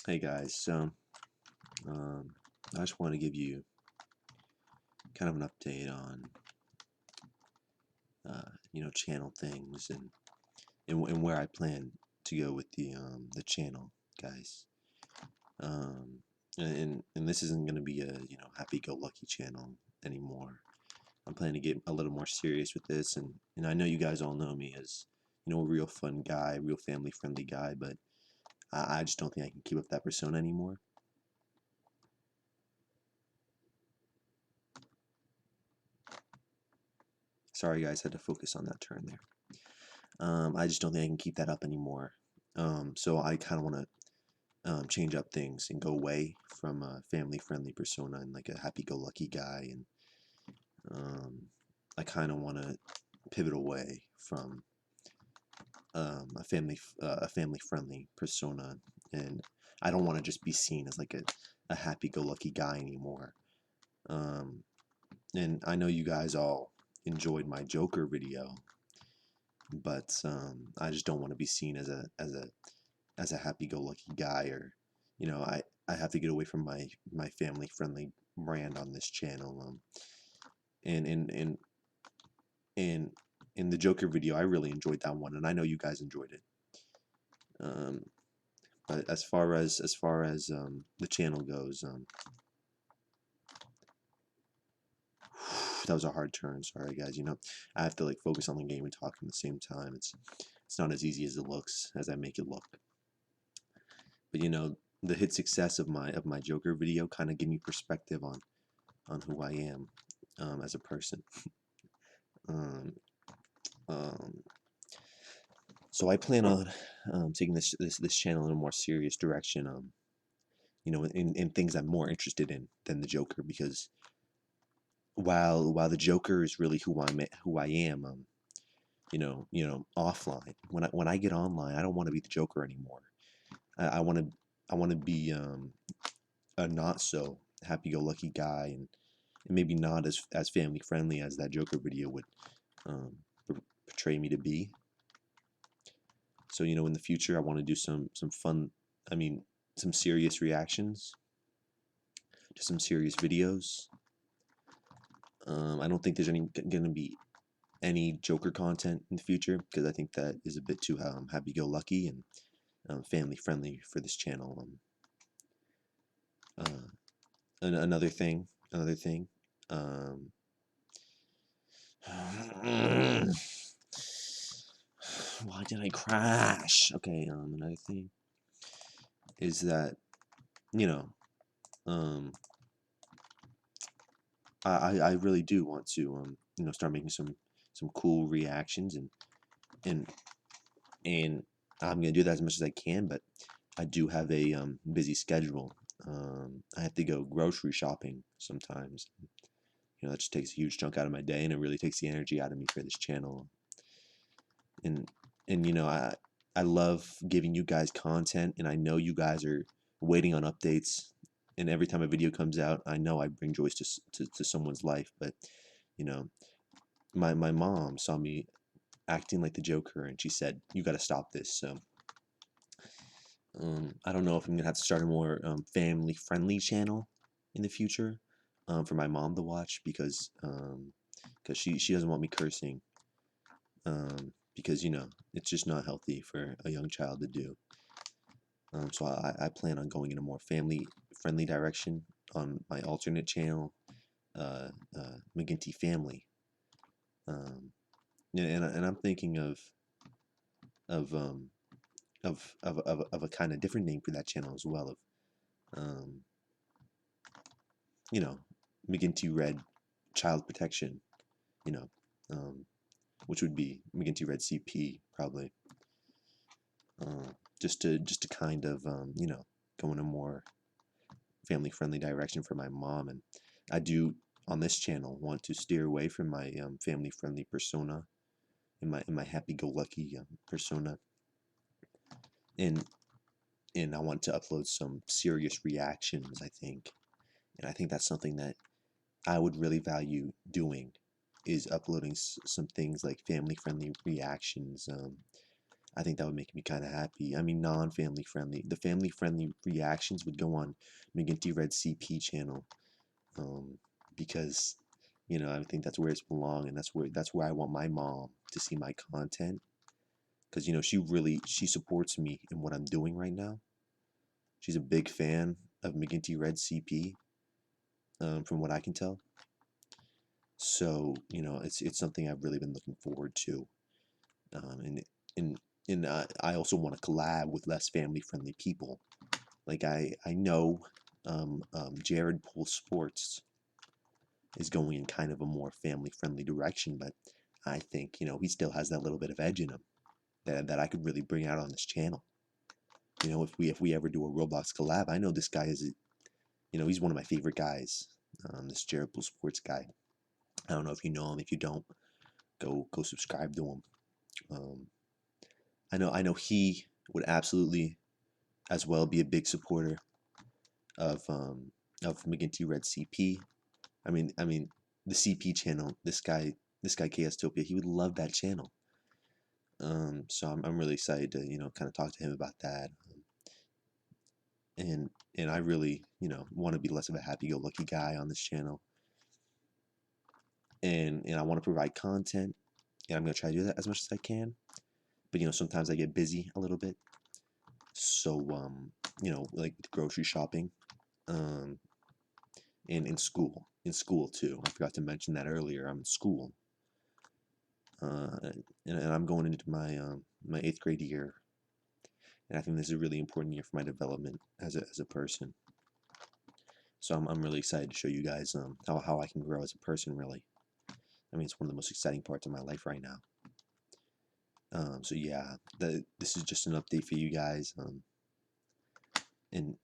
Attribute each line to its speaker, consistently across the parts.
Speaker 1: Hey guys, um, I just want to give you kind of an update on channel things and where I plan to go with the channel, guys. Um, and this isn't going to be a happy-go-lucky channel anymore. I'm planning to get a little more serious with this, and I know you guys all know me as a real fun guy, real family-friendly guy, but I just don't think I can keep up that persona anymore. Sorry guys, had to focus on that turn there. I just don't think I can keep that up anymore. So I kind of want to change up things and go away from a family-friendly persona and like a happy-go-lucky guy, and um, I kind of want to pivot away from a family-friendly persona, and I don't want to just be seen as like a happy-go-lucky guy anymore. Um, and I know you guys all enjoyed my Joker video, but I just don't want to be seen as a happy-go-lucky guy, or I have to get away from my family-friendly brand on this channel. And and in the Joker video, I really enjoyed that one, and I know you guys enjoyed it. Um, but as far as the channel goes, that was a hard turn. Sorry guys. I have to like focus on the game and talk at the same time. It's not as easy as it looks, as I make it look. But the hit success of my Joker video kind of gave me perspective on who I am as a person. Um, um, so I plan on taking this channel in a more serious direction. In things I'm more interested in than the Joker, because while the Joker is really who I am, offline. When I get online, I don't want to be the Joker anymore. I want to be a not so happy-go-lucky guy, and maybe not as family friendly as that Joker video would um, portray me to be. So in the future, I want to do some fun, I mean, some serious reactions to some serious videos. I don't think there's going to be any Joker content in the future, because I think that is a bit too happy-go-lucky and family friendly for this channel. Another thing, Um, why did I crash? Okay, another thing is that you know, um, I really do want to start making some cool reactions, and and I'm gonna do that as much as I can, but I do have a busy schedule. I have to go grocery shopping sometimes. That just takes a huge chunk out of my day, and it really takes the energy out of me for this channel. And I love giving you guys content, and I know you guys are waiting on updates. And every time a video comes out, I know I bring joy to someone's life. But you know, my mom saw me acting like the Joker, and she said, "You got to stop this." So I don't know if I'm gonna have to start a more family-friendly channel in the future for my mom to watch, because she doesn't want me cursing, because it's just not healthy for a young child to do. So I plan on going in a more family-friendly direction on my alternate channel, uh, McGinty Family. Um, and I'm thinking of um, of a kind of different name for that channel as well. Of um, you know, McGinty Red Child Protection. You know, um, which would be McGinty Red CP probably. Uh, just to kind of go in a more family-friendly direction for my mom, and I do on this channel want to steer away from my family-friendly persona, in my happy-go-lucky persona, and I want to upload some serious reactions. I think that's something that I would really value doing, is uploading some things like family-friendly reactions, I think that would make me kind of happy. I mean, non-family friendly. The family friendly reactions would go on McGinty Red CP channel, um, because I think that's where it's belong, and that's where I want my mom to see my content, because she supports me in what I'm doing right now. She's a big fan of McGinty Red CP, from what I can tell. So it's something I've really been looking forward to, and and I also want to collab with less family friendly people. Like I know Jared Pool Sports is going in kind of a more family friendly direction, but I think he still has that little bit of edge in him that I could really bring out on this channel. If we ever do a Roblox collab, I know this guy is he's one of my favorite guys. This Jared Pool Sports guy. I don't know if you know him. If you don't, go subscribe to him. Um, I know he would absolutely as well be a big supporter of McGinty Red CP. I mean the CP channel. This guy Chaostopia, he would love that channel. So I'm really excited to kind of talk to him about that. And I really want to be less of a happy-go-lucky guy on this channel, and I want to provide content, and I'm gonna try to do that as much as I can. But sometimes I get busy a little bit, so like with grocery shopping, um, and in school too. I forgot to mention that earlier. I'm in school, and I'm going into my 8th grade year, and I think this is a really important year for my development as a person. So I'm really excited to show you guys how I can grow as a person. Really, I mean, it's one of the most exciting parts of my life right now. So yeah, this is just an update for you guys. And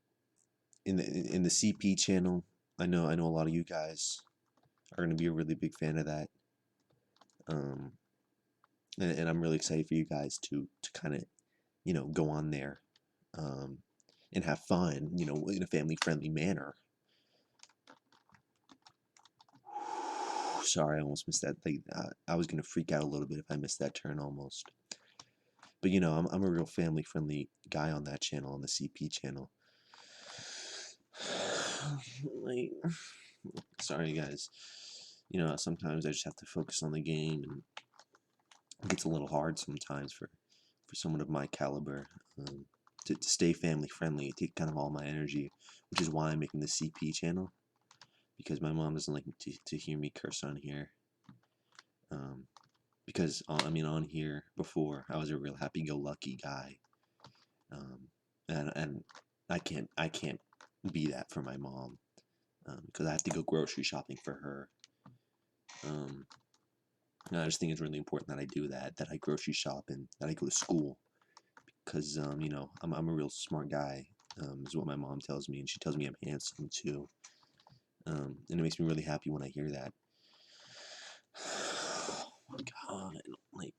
Speaker 1: in the CP channel, I know a lot of you guys are going to be a really big fan of that. Um, and I'm really excited for you guys to kind of go on there, um, and have fun, in a family friendly manner. Sorry, I almost missed that. Like, I was gonna freak out a little bit if I missed that turn almost. But I'm a real family friendly guy on that channel, on the CP channel. Like, sorry guys. Sometimes I just have to focus on the game, and it gets a little hard sometimes for someone of my caliber, to stay family friendly. It takes kind of all my energy, which is why I'm making the CP channel, because my mom doesn't like to hear me curse on here. Because on here before I was a real happy-go-lucky guy, and I can't be that for my mom, because I have to go grocery shopping for her. And I just think it's really important that I do that I grocery shop and that I go to school, because I'm a real smart guy, is what my mom tells me, and she tells me I'm handsome too, and it makes me really happy when I hear that. Oh my God, like,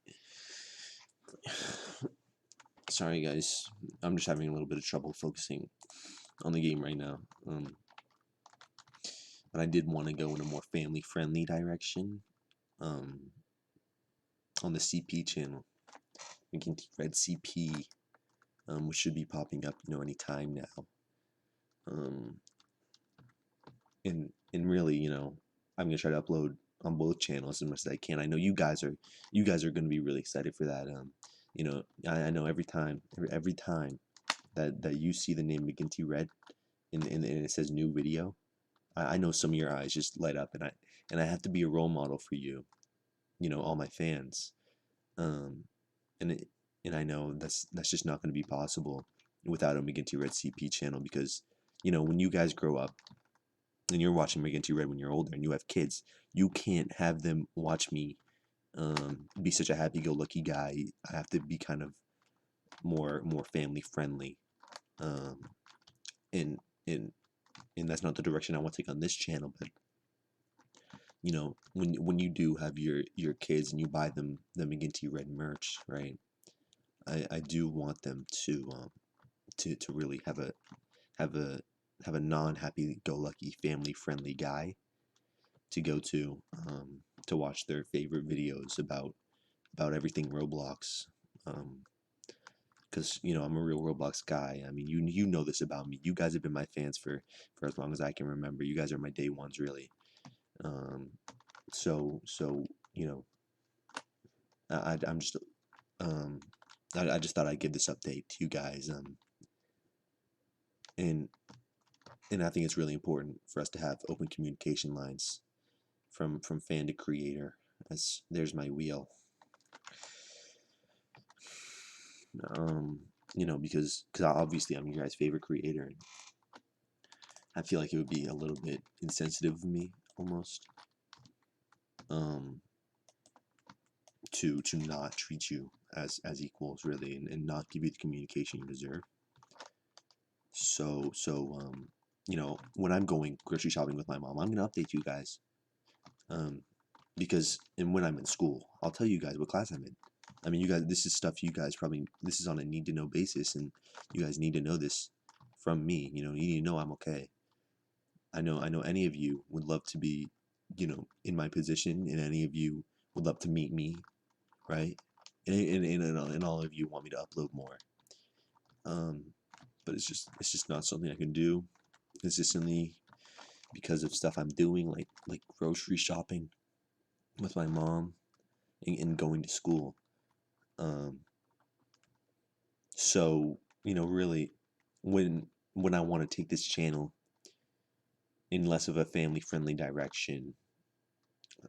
Speaker 1: sorry guys, I'm just having a little bit of trouble focusing on the game right now. But I did want to go in a more family friendly direction, um, on the CP channel. McGinty Red CP, which should be popping up anytime now. Um, and really, I'm gonna try to upload on both channels as much as I can. I know you guys are gonna be really excited for that. I know every time that you see the name McGinty Red and it says new video, I know some of your eyes just light up, and I have to be a role model for you, all my fans. Um, and it, and I know that's just not going to be possible without a McGinty Red CP channel, because when you guys grow up and you're watching McGinty Red when you're older and you have kids, you can't have them watch me be such a happy-go-lucky guy. I have to be kind of more family friendly, um, and and and that's not the direction I want to take on this channel. But when you do have your kids and you buy them the McGinty Red merch, right? I do want them to really have a have a non-happy-go-lucky family-friendly guy to go to watch their favorite videos about everything Roblox, um, because I'm a real Roblox guy. I mean, you know this about me. You guys have been my fans for as long as I can remember. You guys are my day ones, really. Um, so I'm just um, I just thought I'd give this update to you guys. And I think it's really important for us to have open communication lines from fan to creator. As there's my wheel. Um, because obviously I'm your guys' favorite creator, and I feel like it would be a little bit insensitive of me almost um, to not treat you as equals really, and not give you the communication you deserve. So when I'm going grocery shopping with my mom, I'm gonna update you guys. Um, because and when I'm in school, I'll tell you guys what class I'm in. I mean, you guys, this is stuff you guys probably this is on a need to know basis, and you guys need to know this from me. You need to know I'm okay. I know any of you would love to be, in my position, and any of you would love to meet me, right? And all of you want me to upload more. Um, but it's just not something I can do consistently because of stuff I'm doing, like grocery shopping with my mom and going to school. Um, so really, when I want to take this channel in less of a family friendly direction,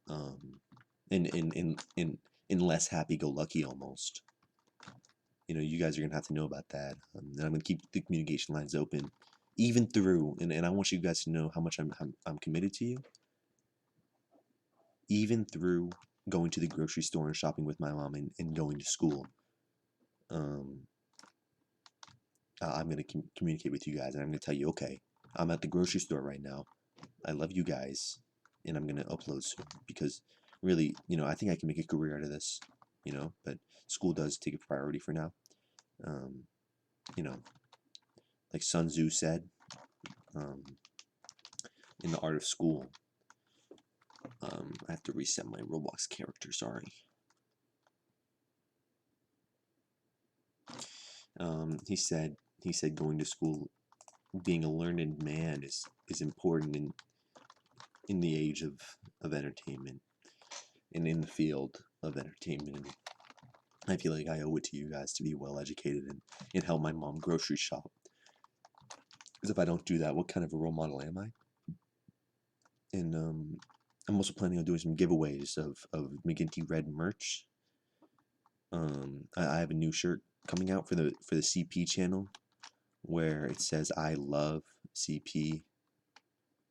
Speaker 1: um, in less happy go lucky almost. You guys are gonna have to know about that. And I'm gonna keep the communication lines open, even through, and I want you guys to know how much I'm committed to you, even through going to the grocery store and shopping with my mom and going to school. Um, I'm gonna communicate with you guys, and I'm gonna tell you, okay, I'm at the grocery store right now. I love you guys, and I'm gonna upload soon because really, I think I can make a career out of this. But school does take a priority for now. Um, you know, like Sun Tzu said, um, in the art of school. I have to reset my Roblox character. Sorry. He said going to school, being a learned man is important in the age of entertainment and in the field of entertainment. And I feel like I owe it to you guys to be well educated and help my mom grocery shop. Because if I don't do that, what kind of a role model am I? And I'm also planning on doing some giveaways of McGinty Red merch. I have a new shirt coming out for the CP channel where it says I love CP,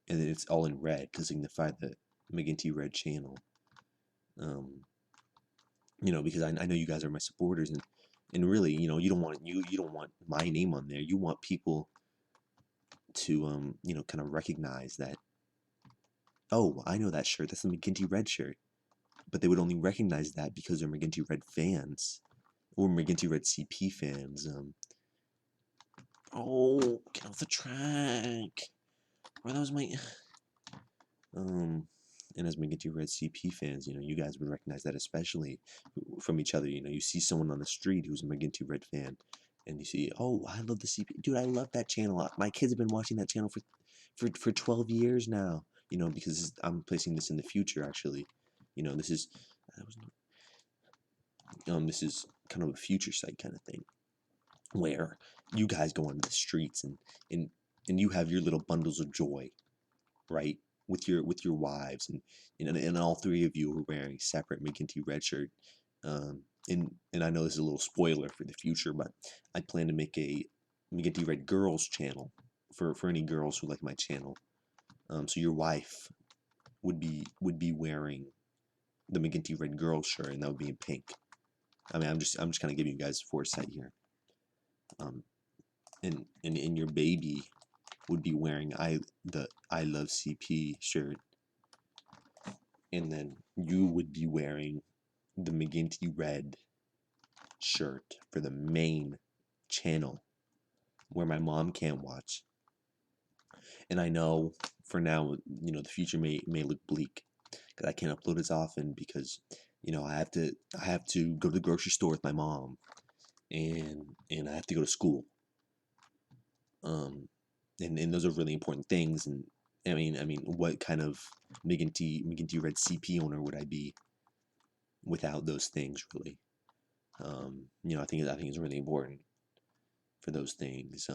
Speaker 1: and then it's all in red to signify the McGinty Red channel. Because I know you guys are my supporters, and really, you don't want my name on there. You want people to kind of recognize that. Oh, I know that shirt. That's the McGinty Red shirt. But they would only recognize that because they're McGinty Red fans or McGinty Red CP fans. Oh, get off the track. Were those my and as McGinty Red CP fans, you guys would recognize that especially from each other. You see someone on the street who's a McGinty Red fan, and you see, oh, I love the CP, dude. I love that channel. My kids have been watching that channel for 12 years now. Because I'm placing this in the future. Actually, this is this is kind of a future sight kind of thing, where you guys go onto the streets and and you have your little bundles of joy, right? With your wives and all three of you are wearing separate McGinty red shirt. And I know this is a little spoiler for the future, but I plan to make a McGinty Red Girls channel for any girls who like my channel. So your wife would be wearing the McGinty Red Girls shirt, and that would be in pink. I mean, I'm just kind of giving you guys foresight here. And your baby would be wearing the I Love CP shirt, and then you would be wearing the McGinty Red shirt for the main channel where my mom can't watch. And I know for now, the future may look bleak because I can't upload as often because I have to go to the grocery store with my mom, and I have to go to school. Um, and those are really important things. And I mean, what kind of McGinty Red CP owner would I be without those things? Really, I think it's really important for those things.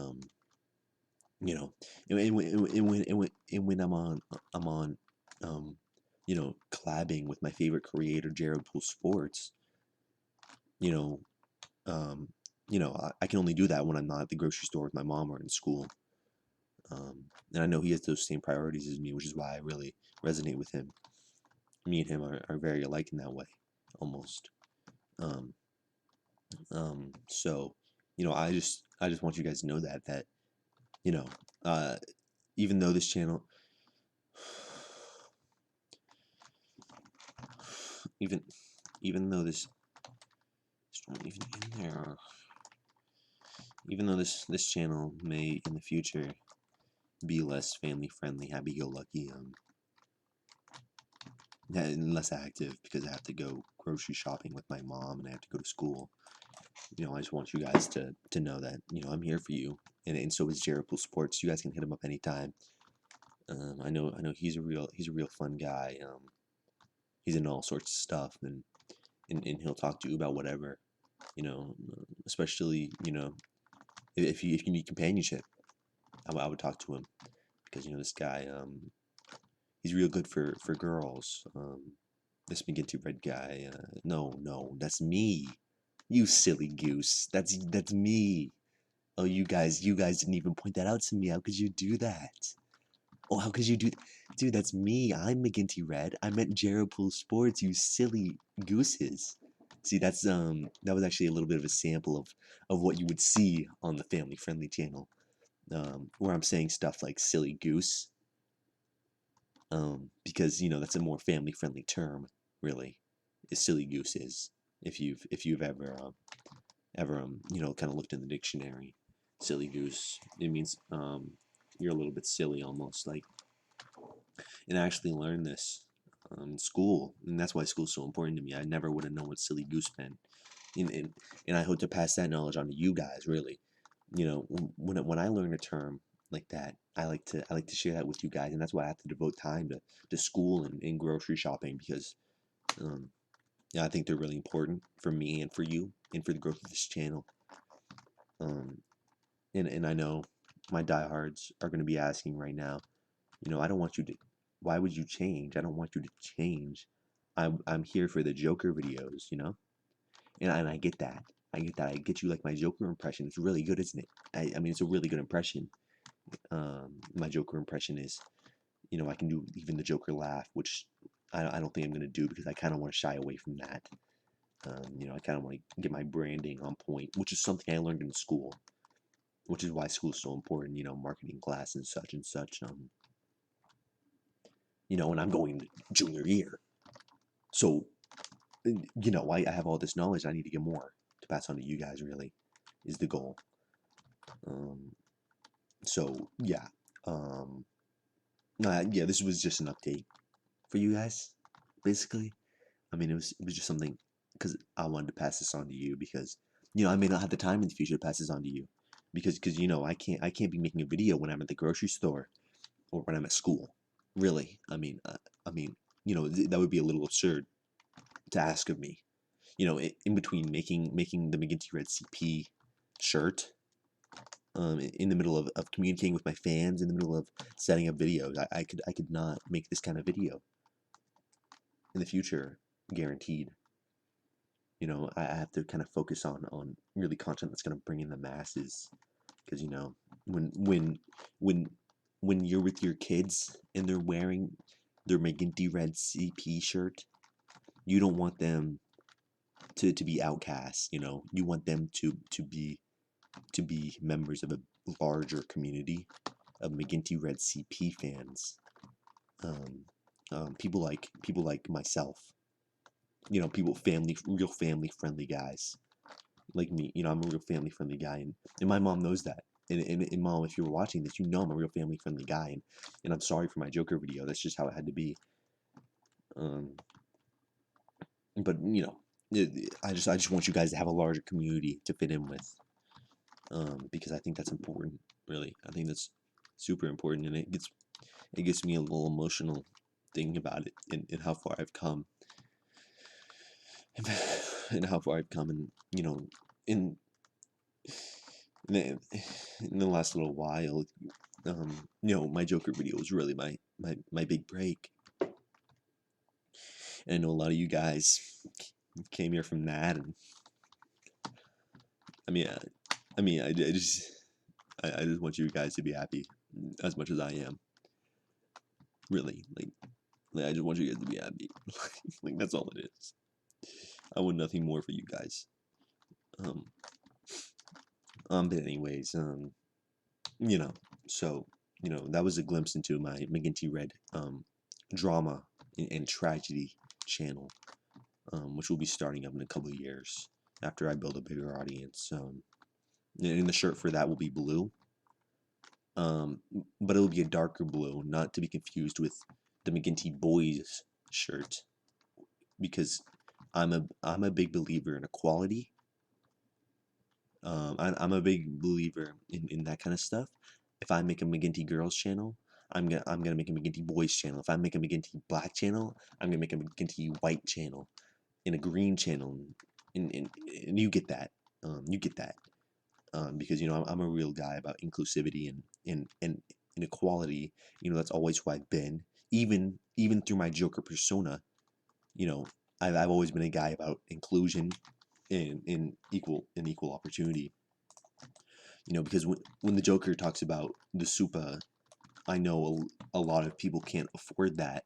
Speaker 1: You know, and when I'm on, collabing with my favorite creator, Jared Pool Sports. You know, um, I can only do that when I'm not at the grocery store with my mom or in school. And I know he has those same priorities as me, which is why I really resonate with him. Me and him are very alike in that way, almost. Um, so, I just want you guys to know that you know, uh, even though this channel, even even though this, even in there, even though this channel may in the future be less family friendly, happy go lucky, and less active because I have to go grocery shopping with my mom and I have to go to school. I just want you guys to know that I'm here for you, and so is Jared Pool Sports. You guys can hit him up anytime. I know he's a real fun guy. He's in all sorts of stuff, and he'll talk to you about whatever. Especially if you need companionship, I would talk to him because this guy he's real good for girls. This McGinty Red guy. No, that's me. You silly goose. That's me. Oh, you guys didn't even point that out to me. How could you do that? Oh, how could you do, dude? That's me. I'm McGinty Red. I meant Jared Pool Sports. You silly gooses. See, that was actually a little bit of a sample of what you would see on the family friendly channel, where I'm saying stuff like silly goose, because that's a more family friendly term, really. Is silly goose is if you've ever kind of looked in the dictionary. Silly goose, it means you're a little bit silly almost, like. And I actually learned this in school, and that's why school's so important to me. I never would have known what silly goose meant, and I hope to pass that knowledge on to you guys. Really, when I learn a term like that, I like to share that with you guys, and that's why I have to devote time to school and grocery shopping because um, yeah, I think they're really important for me and for you and for the growth of this channel. Um, and I know my diehards are going to be asking right now. I don't want you to. Why would you change? I don't want you to change. I'm here for the Joker videos, and I get that. I get that. I get you like my Joker impression. It's really good, isn't it? I mean, it's a really good impression. My Joker impression is, I can do even the Joker laugh, which I don't think I'm gonna do because I kind of want to shy away from that. I kind of want to get my branding on point, which is something I learned in school, which is why school is so important. Marketing class and such and such. And I'm going to junior year. So, I have all this knowledge. I need to get more to pass on to you guys, really, is the goal. So, yeah. Yeah, this was just an update for you guys, basically. I mean, it was just something because I wanted to pass this on to you because, I may not have the time in the future to pass this on to you because I can't be making a video when I'm at the grocery store or when I'm at school. Really, I mean, that would be a little absurd to ask of me. In between making the McGinty Red CP shirt, in the middle of communicating with my fans, in the middle of setting up videos, I could not make this kind of video in the future, guaranteed. I have to kind of focus on really content that's going to bring in the masses, because when when you're with your kids and they're wearing their McGinty Red CP shirt, you don't want them to be outcasts. You want them to be members of a larger community of McGinty Red CP fans. People like myself. Real family friendly guys like me. I'm a real family friendly guy, and my mom knows that. And mom, if you're watching this, I'm a real family friendly guy, and I'm sorry for my Joker video. That's just how it had to be. But I just want you guys to have a larger community to fit in with, because I think that's important. Really, I think that's super important, and it gets me a little emotional thinking about it, and how far I've come, and how far I've come, and in in the, in the last little while, my Joker video was really my big break. And I know a lot of you guys came here from that, and I mean, I just want you guys to be happy as much as I am. Really, like I just want you guys to be happy. Like that's all it is. I want nothing more for you guys. Um, but anyways, you know, so that was a glimpse into my McGinty Red drama and tragedy channel, which will be starting up in a couple of years after I build a bigger audience. And the shirt for that will be blue, but it'll be a darker blue, not to be confused with the McGinty Boys shirt, because I'm a big believer in equality. I'm a big believer in that kind of stuff. If I make a McGinty Girls channel, I'm gonna make a McGinty Boys channel. If I make a McGinty Black channel, I'm gonna make a McGinty White channel, and a green channel, and you get that. You get that. Because I'm a real guy about inclusivity and inequality. That's always who I've been. Even through my Joker persona, you know, I've always been a guy about inclusion and equal opportunity. Because when the Joker talks about the super, I know a lot of people can't afford that,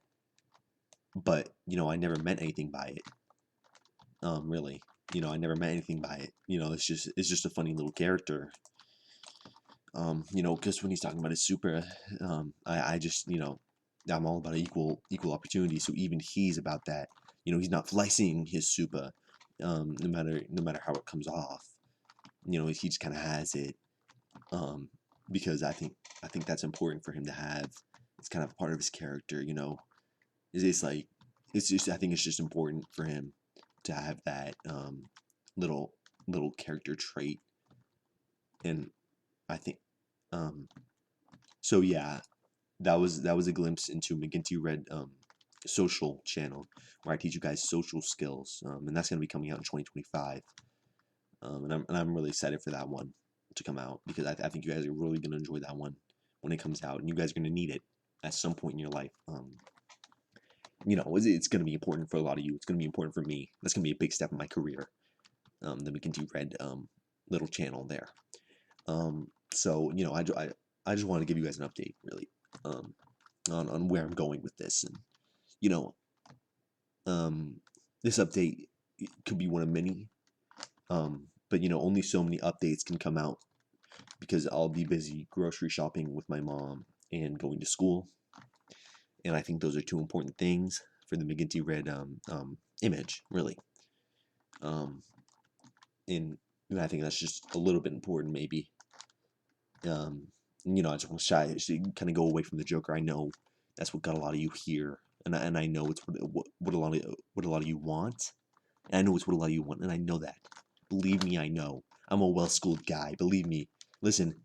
Speaker 1: but I never meant anything by it. Really, I never meant anything by it. It's just a funny little character. Because when he's talking about his super, I just, I'm all about equal opportunity. So even he's about that. He's not flexing his super, no matter how it comes off. He just kind of has it, because I think that's important for him to have. It's kind of part of his character. It's like it's just I think it's just important for him to have that little character trait, and I think so yeah, that was a glimpse into McGinty Red social channel, where I teach you guys social skills, and that's gonna be coming out in 2025, and I'm really excited for that one to come out, because I think you guys are really gonna enjoy that one when it comes out, and you guys are gonna need it at some point in your life. It's gonna be important for a lot of you. It's gonna be important for me. That's gonna be a big step in my career. The McGinty Red little channel there. So I just want to give you guys an update, really, on where I'm going with this, and you know, this update could be one of many, but only so many updates can come out, because I'll be busy grocery shopping with my mom and going to school, and I think those are two important things for the McGinty Red image, really, and I think that's just a little bit important, maybe. I just want to kind of go away from the Joker. I know that's what got a lot of you here, and I know it's what a lot of you want. And I know it's what a lot of you want, and I know that. Believe me, I know. I'm a well-schooled guy. Believe me. Listen,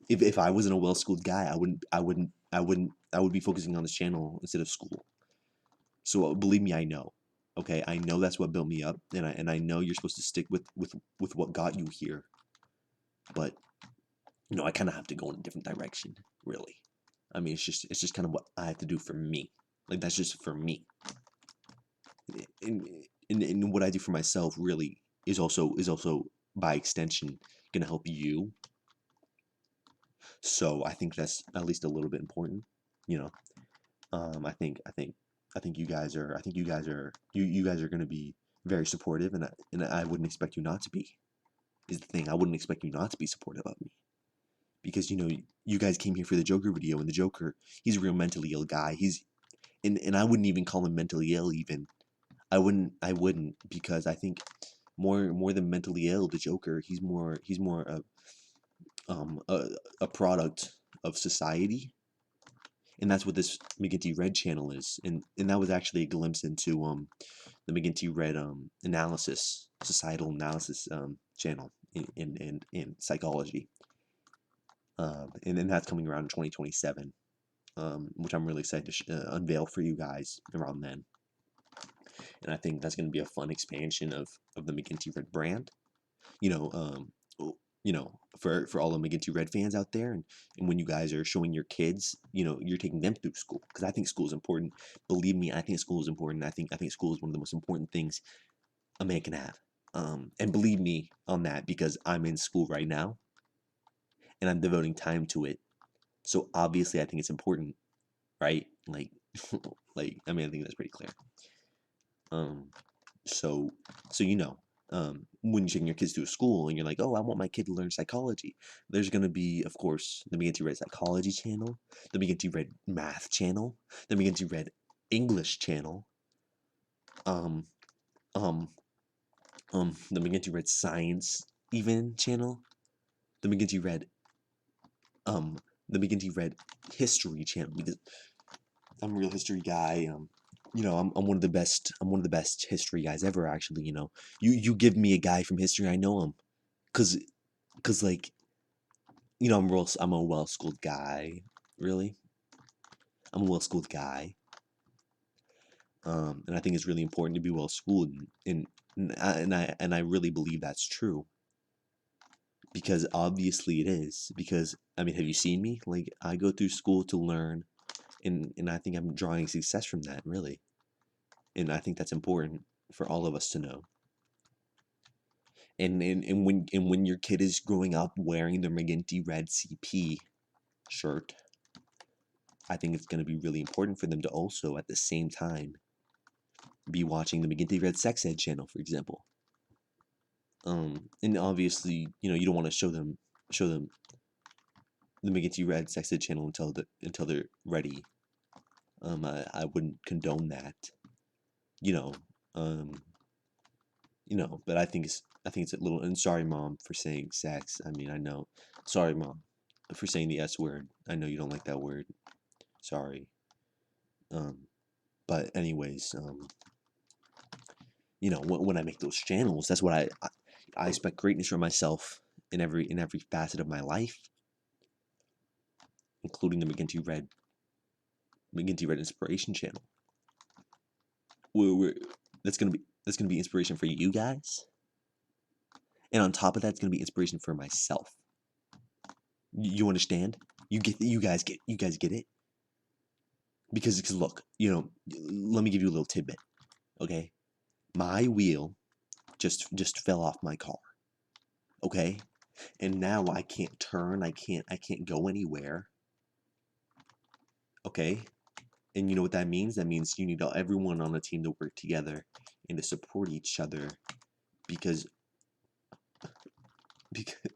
Speaker 1: if I wasn't a well-schooled guy, I would be focusing on this channel instead of school. So believe me, I know. Okay, I know that's what built me up, and I know you're supposed to stick with what got you here. But I kind of have to go in a different direction, really. I mean, it's just kind of what I have to do for me. Like that's just for me. And what I do for myself really is also by extension gonna help you. So I think that's at least a little bit important. You know, I think you guys are you guys are gonna be very supportive, and I wouldn't expect you not to be. Is the thing, I wouldn't expect you not to be supportive of me, because you guys came here for the Joker video, and the Joker, he's a real mentally ill guy. And I wouldn't even call him mentally ill. Even I wouldn't, because I think more than mentally ill, the Joker, he's more a product of society, and that's what this McGinty Red channel is. And that was actually a glimpse into the McGinty Red analysis, societal analysis channel in psychology, and then that's coming around in 2027, which I'm really excited to unveil for you guys around then. And I think that's going to be a fun expansion of the McGinty Red brand. You know, for all the McGinty Red fans out there, and when you guys are showing your kids, you're taking them through school, because I think school is important. Believe me, I think school is important. I think school is one of the most important things a man can have. And believe me on that, because I'm in school right now and I'm devoting time to it. So obviously, I think it's important, right? Like, I mean, I think that's pretty clear. Um, so when you're taking your kids to a school and you're like, oh, I want my kid to learn psychology, there's gonna be, of course, the McGinty Red Psychology channel, the McGinty Red Math channel, the McGinty Red English channel, um, um, the McGinty Red Science even channel, the McGinty Red, um, the McGinty Red History channel, because I'm a real history guy. I'm one of the best. I'm one of the best history guys ever. Actually, you give me a guy from history, I know him, cause like, I'm a well schooled guy. Really, I'm a well schooled guy. And I think it's really important to be well schooled, and I really believe that's true, because obviously it is. Because I mean, have you seen me? Like, I go through school to learn, and I think I'm drawing success from that, really. And I think that's important for all of us to know. And when your kid is growing up wearing the McGinty Red CP shirt, I think it's going to be really important for them to also, at the same time, be watching the McGinty Red Sex Ed channel, for example. And obviously, you don't want to show them the McGinty Red Sex Ed channel until they're ready. I wouldn't condone that, you know. Um, but I think it's a little. And sorry, mom, for saying sex. I mean, I know. Sorry, mom, for saying the S word. I know you don't like that word. Sorry. But anyways, when I make those channels, that's what I expect greatness from myself in every facet of my life, including the McGinty Red Inspiration channel. That's gonna be inspiration for you guys, and on top of that, it's gonna be inspiration for myself. You understand? You guys get it, because look, let me give you a little tidbit, okay? My wheel just fell off my car, okay? And now I can't turn, I can't go anywhere, okay? And you know what that means? That means you need everyone on the team to work together and to support each other, because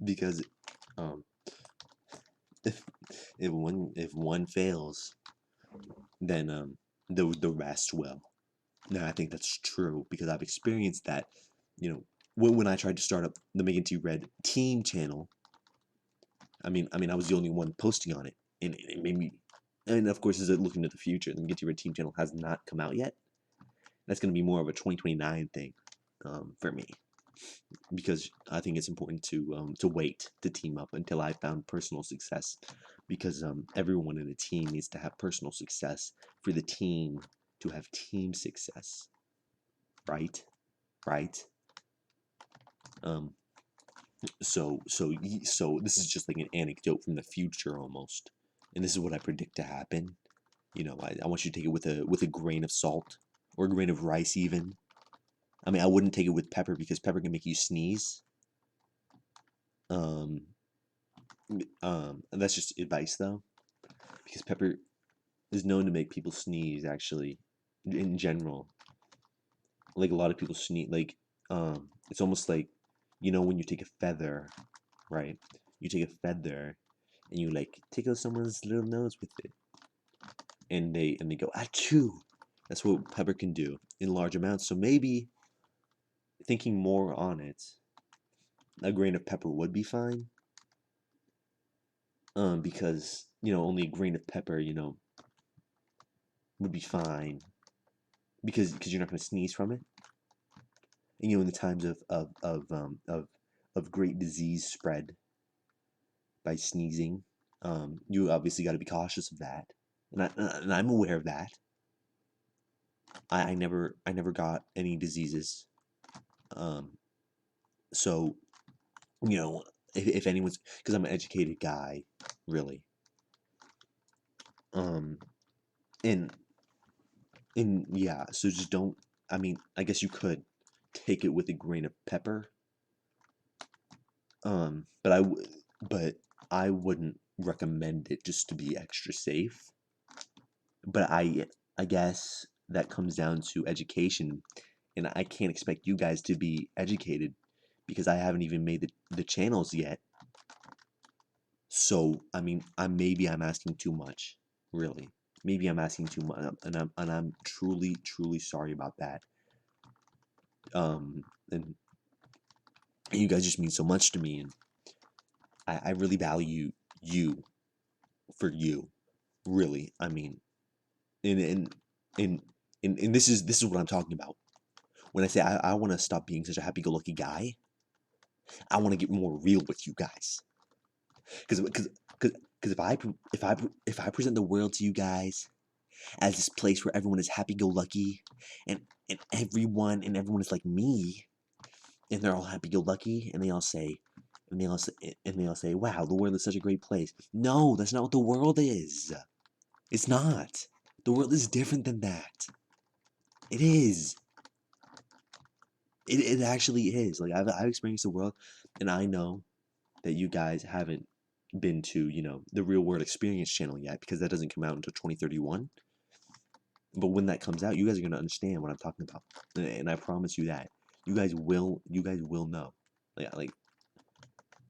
Speaker 1: because um if one fails, then the rest will. Now I think that's true, because I've experienced that. When I tried to start up the McGinty Red team channel, I was the only one posting on it, and it made me. And of course, as I look into the future, the McGinty Red team channel has not come out yet. That's going to be more of a 2029 thing, for me, because I think it's important to wait to team up until I found personal success, because everyone in a team needs to have personal success for the team to have team success, right? Right. Um. So this is just like an anecdote from the future almost, and this is what I predict to happen. I want you to take it with a grain of salt, or a grain of rice even. I mean, I wouldn't take it with pepper, because pepper can make you sneeze. Um, and that's just advice though, because pepper is known to make people sneeze. Actually, in general, like, a lot of people sneeze. Like, it's almost like, when you take a feather, right? You take a feather and you, like, tickle someone's little nose with it, and they go achoo. That's what pepper can do in large amounts. So maybe, thinking more on it, a grain of pepper would be fine. Because only a grain of pepper, would be fine, because you're not going to sneeze from it. And, in the times of great disease spread by sneezing, you obviously got to be cautious of that, and I'm aware of that. I never got any diseases. So, if anyone's, because I'm an educated guy, really. Um, and yeah, so just don't. I mean, I guess you could take it with a grain of pepper. But I wouldn't recommend it just to be extra safe. But I guess that comes down to education, and I can't expect you guys to be educated because I haven't even made the channels yet. So I mean, I'm asking too much, really. Maybe I'm asking too much, and I'm truly sorry about that. And you guys just mean so much to me, and I really value you for you, really. I mean, and and and this is what I'm talking about. When I say I want to stop being such a happy-go-lucky guy, I want to get more real with you guys. Because if I present the world to you guys as this place where everyone is happy-go-lucky, and everyone is like me, and they're all happy-go-lucky, and they all say, "Wow, the world is such a great place." No, that's not what the world is. It's not. The world is different than that. It is. It actually is. Like I've experienced the world, and I know that you guys haven't been to the Real World Experience channel yet because that doesn't come out until 2031. But when that comes out, you guys are gonna understand what I'm talking about, and I promise you that you guys will know. Like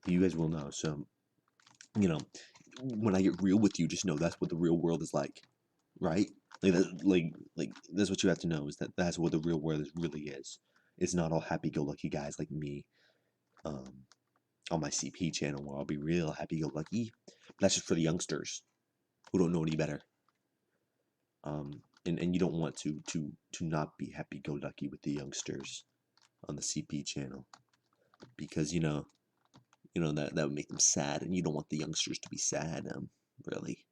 Speaker 1: you guys will know. So you know when I get real with you, just know that's what the real world is like, right? Like that's what you have to know is that that's what the real world really is. It's not all happy-go-lucky guys like me. Um, on my CP channel where I'll be real happy-go-lucky. That's just for the youngsters who don't know any better. And you don't want to not be happy-go-lucky with the youngsters on the CP channel because that would make them sad, and you don't want the youngsters to be sad. Really,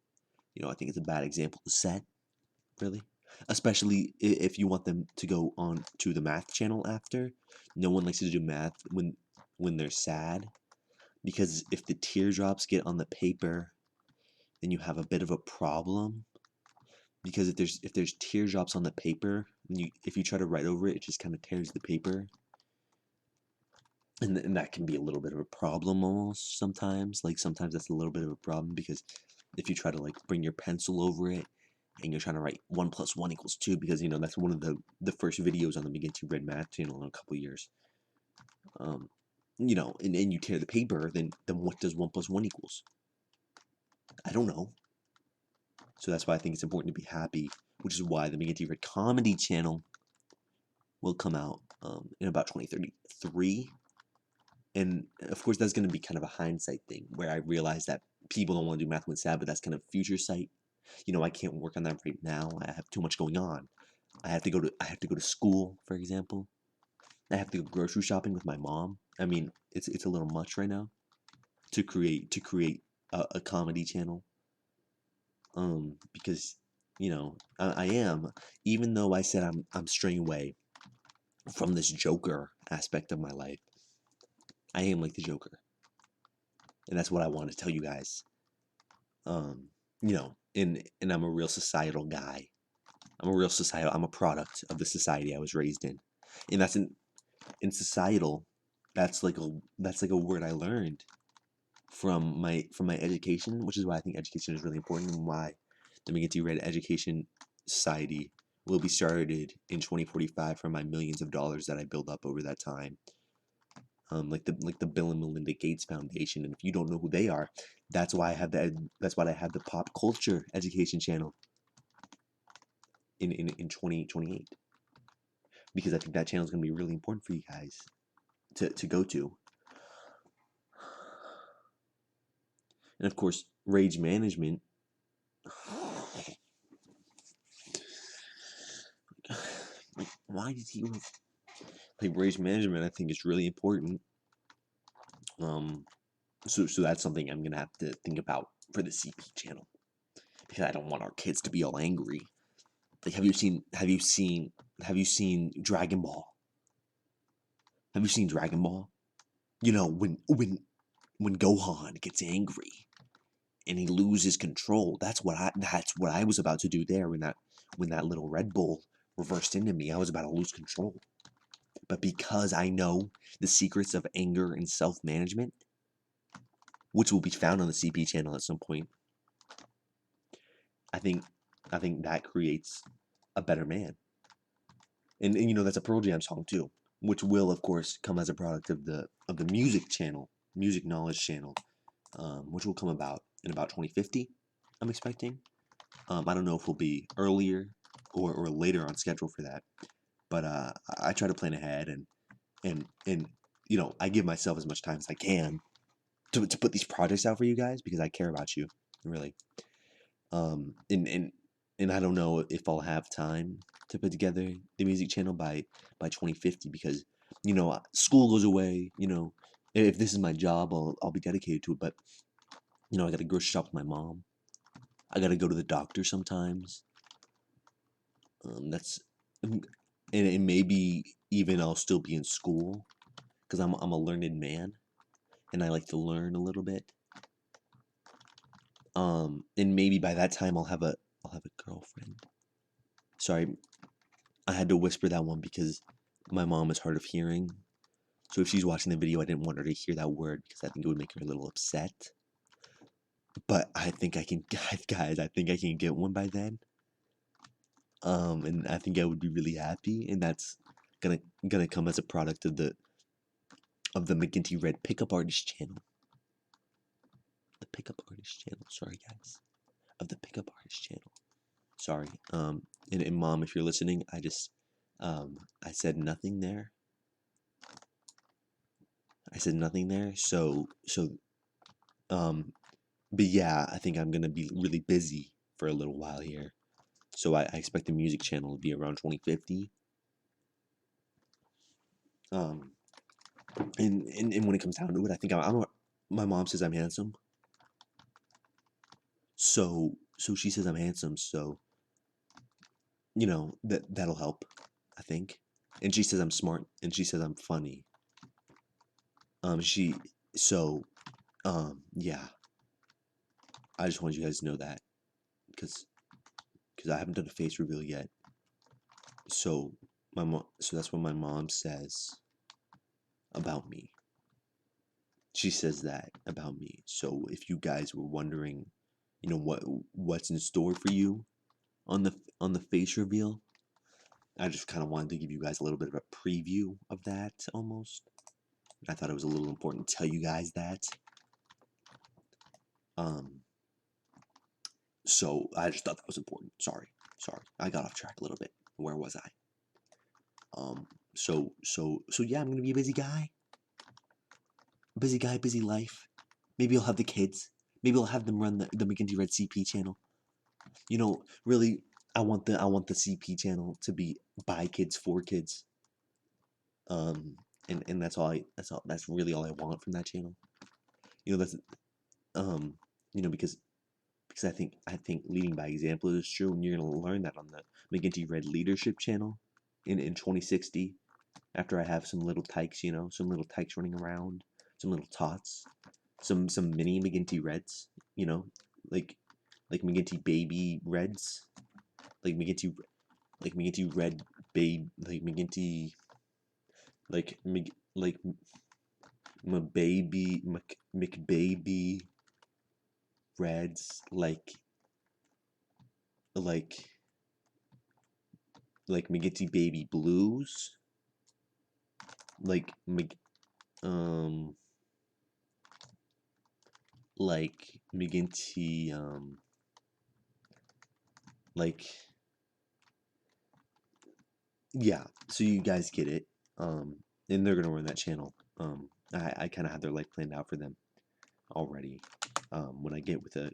Speaker 1: I think it's a bad example to set. Really, especially if you want them to go on to the math channel after. No one likes to do math when they're sad, because if the teardrops get on the paper, then you have a bit of a problem. Because if there's teardrops on the paper, if you try to write over it, it just kind of tears the paper, and that can be a little bit of a problem almost sometimes. Like sometimes that's a little bit of a problem because if you try to like bring your pencil over it and you're trying to write 1 + 1 = 2, because that's one of the first videos on the Begin to Read Math channel in a couple years. And you tear the paper, then what does 1 + 1 equals? I don't know. So that's why I think it's important to be happy, which is why the Begin to Read Comedy channel will come out in about 2033. And of course, that's going to be kind of a hindsight thing where I realize that people don't want to do math when sad, but that's kind of future sight. I can't work on that right now. I have too much going on. I have to go to school, for example. I have to go grocery shopping with my mom. I mean, it's a little much right now to create a comedy channel. Because I am, even though I said I'm straying away from this Joker aspect of my life, I am like the Joker, and that's what I want to tell you guys. And I'm a real societal guy. I'm a product of the society I was raised in, and that's in societal. That's like a word I learned from my education, which is why I think education is really important, and why the Begin to Read Education Society will be started in 2045 from my millions of dollars that I build up over that time. Like the Bill and Melinda Gates Foundation, and if you don't know who they are, that's why I have the pop culture education channel in 2028, because I think that channel is going to be really important for you guys to go to. And of course, rage management. Why did he like rage management, I think is really important. Um, so that's something I'm gonna have to think about for the CP channel because I don't want our kids to be all angry. Like, have you seen Dragon Ball? Have you seen Dragon Ball? You know, when Gohan gets angry and he loses control, that's what I was about to do there when that little Red Bull reversed into me. I was about to lose control. But because I know the secrets of anger and self-management, which will be found on the CP channel at some point, I think that creates a better man. And you know that's a Pearl Jam song too, which will of course come as a product of the music channel, music knowledge channel, which will come about in about 2050. I'm expecting. I don't know if we'll be earlier or later on schedule for that, but I try to plan ahead and you know I give myself as much time as I can to put these projects out for you guys because I care about you really. Um, and and and I don't know if I'll have time to put together the music channel by 2050 because you know school goes away. You know, if this is my job, I'll be dedicated to it. But you know, I got to grocery shop with my mom. I got to go to the doctor sometimes. That's and maybe even I'll still be in school because I'm a learned man and I like to learn a little bit. And maybe by that time I'll have a girlfriend. Sorry, I had to whisper that one because my mom is hard of hearing. So if she's watching the video, I didn't want her to hear that word because I think it would make her a little upset. But I think I can, guys. I think I can get one by then. And I think I would be really happy, and that's gonna come as a product of the McGinty Red Pickup Artist channel. The Pickup Artist channel. Sorry, guys. Of the Pickup Artist channel. Sorry. And mom, if you're listening, I said nothing there. I said nothing there. But yeah, I think I'm gonna be really busy for a little while here. So I expect the music channel to be around 2050. Um, and when it comes down to it, I think my mom says I'm handsome. So she says I'm handsome. So you know that'll help, I think. And she says I'm smart, and she says I'm funny. She so yeah. I just want you guys to know that because I haven't done a face reveal yet. So so that's what my mom says about me. She says that about me. So if you guys were wondering, you know what's in store for you on the face reveal, I just kind of wanted to give you guys a little bit of a preview of that almost. I thought it was a little important to tell you guys that. So I just thought that was important. Sorry, I got off track a little bit. Where was I? So yeah, I'm gonna be a busy guy. Busy guy, busy life. Maybe I'll have the kids. Maybe I'll have them run the McGinty Red CP channel. You know, really, I want the CP channel to be by kids for kids. And that's really all I want from that channel. You know, that's you know, because I think leading by example is true, and you're gonna learn that on the McGinty Red Leadership channel in 2060. After I have some little tykes, you know, some little tykes running around, some little tots, some mini McGinty Reds, you know, like McGinty Baby Reds, like McGinty Red Babe, like McGinty, like Mc, like McBaby Reds, like McGinty Baby Blues, like um like McGinty like yeah, so you guys get it. And they're gonna run that channel. I kind of have their life planned out for them already. When I get with a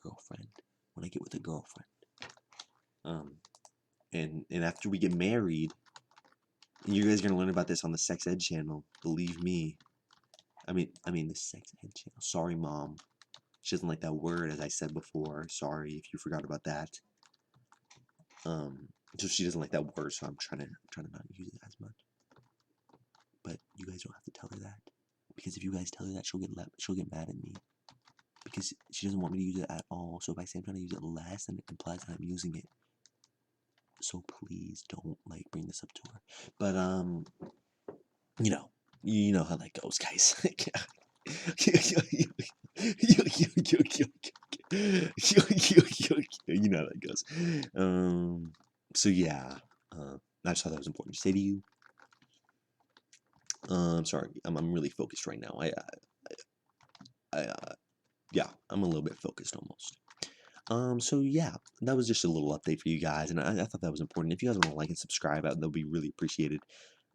Speaker 1: girlfriend, when I get with a girlfriend, um, and after we get married, You guys are gonna learn about this on the Sex Ed channel. Believe me. I mean the Sex Ed channel. Sorry, Mom. She doesn't like that word, as I said before. Sorry if you forgot about that. So she doesn't like that word, so I'm trying to not use it as much. But you guys don't have to tell her that, because if you guys tell her that, she'll get mad at me, because she doesn't want me to use it at all. So if I say I'm trying to use it less, then it implies that I'm using it. So please don't like bring this up to her. But you know how that goes, guys. You know how that goes. So yeah, I just thought that was important to say to you. Sorry, I'm really focused right now. Yeah, I'm a little bit focused almost. So yeah, that was just a little update for you guys, and I thought that was important. If you guys want to like and subscribe, that'll be really appreciated.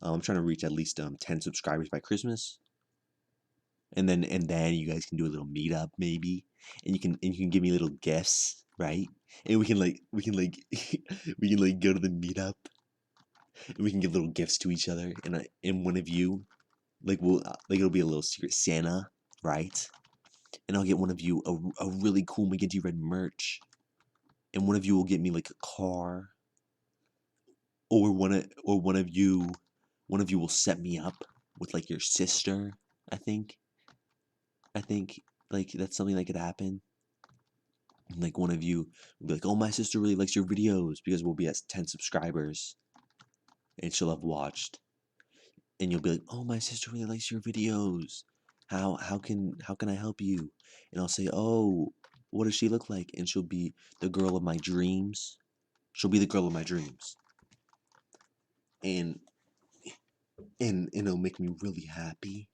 Speaker 1: I'm trying to reach at least 10 subscribers by Christmas, and then you guys can do a little meetup maybe, and you can give me little gifts, right? And we can we can go to the meetup, and we can give little gifts to each other, and one of you will it'll be a little secret Santa, right? And I'll get one of you a really cool McGinty Red merch, and one of you will get me like a car, or one of you will set me up with like your sister. I think like that's something that could happen. Like one of you will be like, "Oh, my sister really likes your videos," because we'll be at 10 subscribers, and she'll have watched, and you'll be like, "Oh, my sister really likes your videos. How can I help you?" And I'll say, "Oh, what does she look like?" And she'll be the girl of my dreams. She'll be the girl of my dreams, and it'll make me really happy.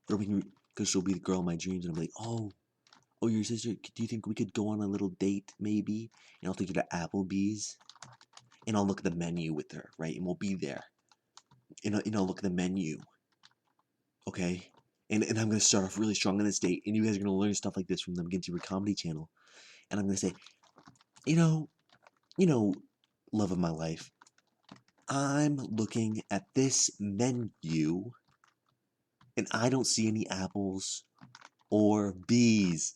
Speaker 1: It'll make me, because she'll be the girl of my dreams, and I'm like, oh, your sister. Do you think we could go on a little date, maybe? And I'll take her to Applebee's, and I'll look at the menu with her, right? And we'll be there, and I'll look at the menu, okay? And I'm gonna start off really strong on this date, and you guys are gonna learn stuff like this from the McGinty Red Comedy channel. And I'm gonna say, you know, love of my life, I'm looking at this menu, and I don't see any apples or bees.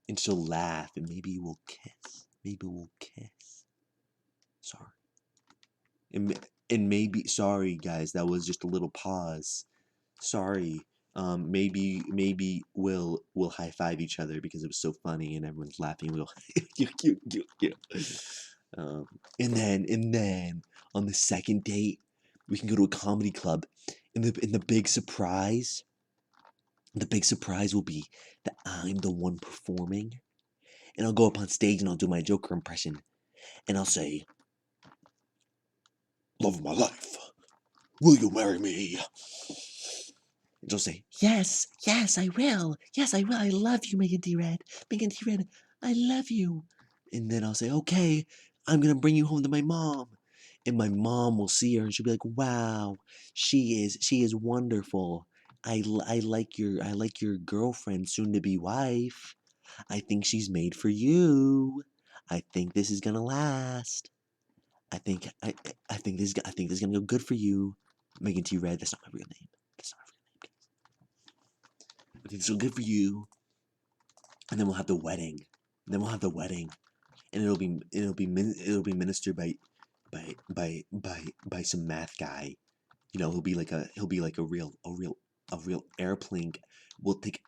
Speaker 1: And she'll laugh, and maybe we'll kiss. Maybe we'll kiss. Sorry. And maybe, sorry guys, that was just a little pause. Sorry. Maybe we'll high five each other because it was so funny and everyone's laughing. We'll um, and then on the second date, we can go to a comedy club. And the big surprise will be that I'm the one performing, and I'll go up on stage and I'll do my Joker impression, and I'll say, "Love of my life, will you marry me?" And she'll say, "Yes, yes, I will. Yes, I will. I love you, Megan D. Red. Megan D. Red, I love you." And then I'll say, "Okay, I'm gonna bring you home to my mom." And my mom will see her and she'll be like, "Wow, she is wonderful. I like your girlfriend, soon to be wife. I think she's made for you. I think this is gonna last. I think I think this is gonna go good for you, Megan T. Red." That's not my real name. That's not my real name. I think this will good for you. And then we'll have the wedding. And it'll be ministered by some math guy. He'll be like a real airplane. We'll take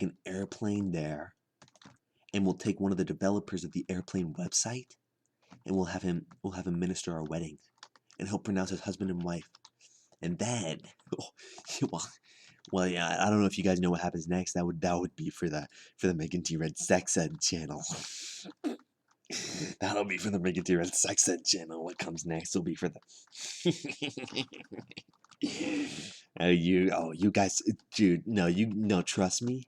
Speaker 1: an airplane there, and we'll take one of the developers of the airplane website, and we'll have him minister our wedding, and he'll pronounce us husband and wife. And then, well, yeah, I don't know if you guys know what happens next. That would be for the Megan T. Red Sex Ed channel. That'll be for the Megan T. Red Sex Ed channel. What comes next will be for the. You guys, dude, no, trust me.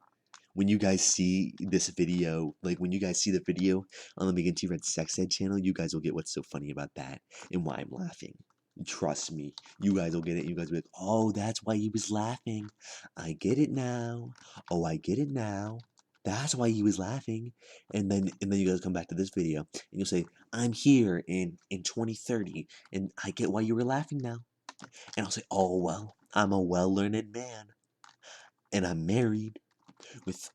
Speaker 1: When you guys see this video, like when you guys see the video on the Megan T. Red Sex Ed channel, you guys will get what's so funny about that and why I'm laughing. Trust me, you guys will get it. You guys will be like, "Oh, that's why he was laughing. I get it now. Oh, I get it now. That's why he was laughing." And then you guys come back to this video and you'll say, "I'm here in 2030, and I get why you were laughing now. And I'll say, oh, well, I'm a well-learned man. And I'm married with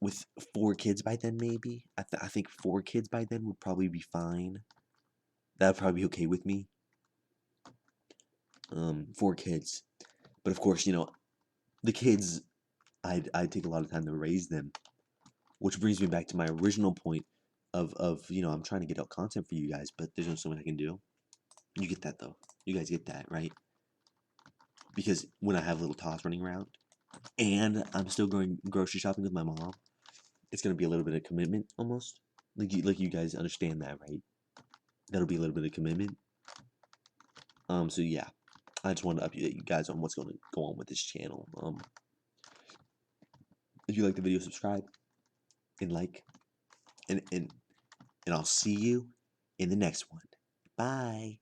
Speaker 1: 4 kids by then, maybe. I think 4 kids by then would probably be fine. That would probably be okay with me. 4 kids. But of course, the kids, I'd take a lot of time to raise them. Which brings me back to my original point of I'm trying to get out content for you guys, but there's only so much I can do. You get that, though. You guys get that, right? Because when I have little tots running around, and I'm still going grocery shopping with my mom, it's gonna be a little bit of commitment, almost. Like you guys understand that, right? That'll be a little bit of commitment. So yeah, I just wanted to update you guys on what's going to go on with this channel. If you like the video, subscribe and like, and I'll see you in the next one. Bye.